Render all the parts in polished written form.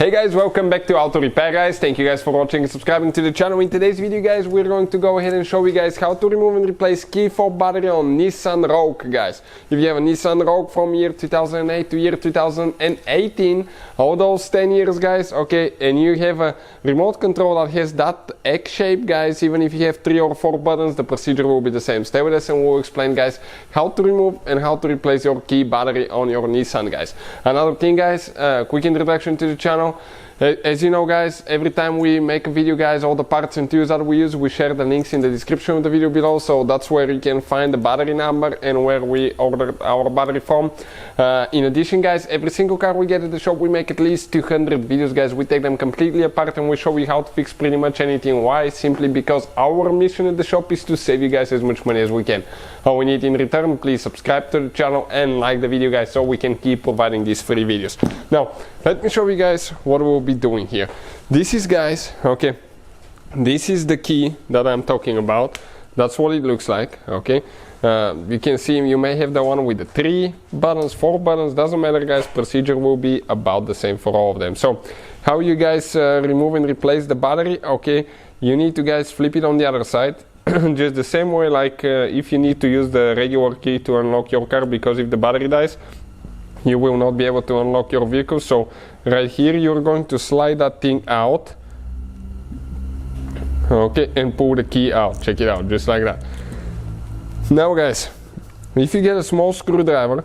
Hey guys, welcome back to Auto Repair guys. Thank you guys for watching and subscribing to the channel. In today's video guys, we're going to go ahead and show you guys how to remove and replace key fob battery on Nissan Rogue guys. If you have a Nissan Rogue from year 2008 to year 2018, all those 10 years guys, okay, and you have a remote control that has that X shape guys, even if you have 3 or 4 buttons, the procedure will be the same. Stay with us and we'll explain guys how to remove and how to replace your key battery on your Nissan guys. Another thing guys, quick introduction to the channel. As you know guys, every time we make a video guys, all the parts and tools that we use, we share the links in the description of the video below, so that's where you can find the battery number and where we ordered our battery from. In addition guys, every single car we get at the shop, we make at least 200 videos guys. We take them completely apart and we show you how to fix pretty much anything. Why? Simply because our mission at the shop is to save you guys as much money as we can. All we need in return, please subscribe to the channel and like the video guys, so we can keep providing these free videos. Now let me show you guys what we'll be doing here. This is guys, okay, this is the key that I'm talking about. That's what it looks like, okay. You can see you may have the one with the 3 buttons, 4 buttons, doesn't matter guys, procedure will be about the same for all of them. So how you guys remove and replace the battery, okay, you need to guys flip it on the other side. Just the same way like if you need to use the regular key to unlock your car, because if the battery dies you will not be able to unlock your vehicle. So right here you're going to slide that thing out, okay, and pull the key out. Check it out, just like that. Now guys, if you get a small screwdriver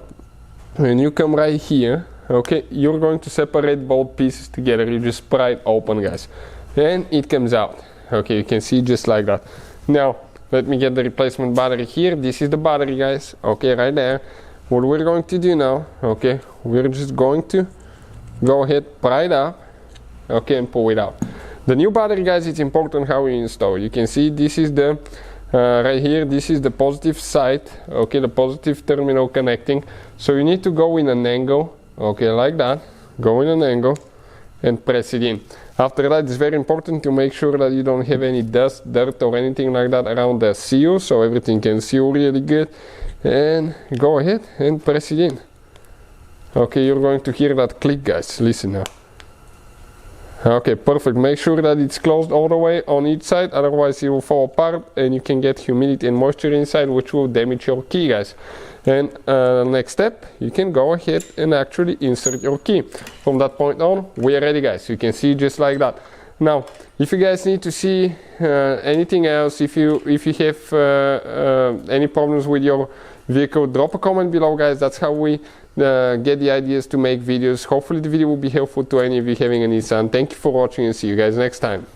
and you come right here, okay, you're going to separate both pieces together. You just pry it open guys and it comes out, okay, you can see just like that. Now let me get the replacement battery here. This is the battery guys, okay, right there. What we're going to do now, okay, we're just going to go ahead, pry it up, okay, and pull it out. The new battery guys, it's important how you install. You can see this is the right here, this is the positive side, okay, the positive terminal connecting. So you need to go in an angle, okay, like that, go in an angle and press it in. After that, it's very important to make sure that you don't have any dust, dirt or anything like that around the seal, so everything can seal really good. And go ahead and press it in. Okay, you're going to hear that click guys, listen now. Okay, perfect. Make sure that it's closed all the way on each side, otherwise it will fall apart and you can get humidity and moisture inside, which will damage your key guys. And next step, you can go ahead and actually insert your key. From that point on, we are ready guys. You can see just like that. Now if you guys need to see anything else, if you have any problems with your vehicle, drop a comment below guys. That's how we get the ideas to make videos. Hopefully the video will be helpful to any of you having a Nissan. Thank you for watching and see you guys next time.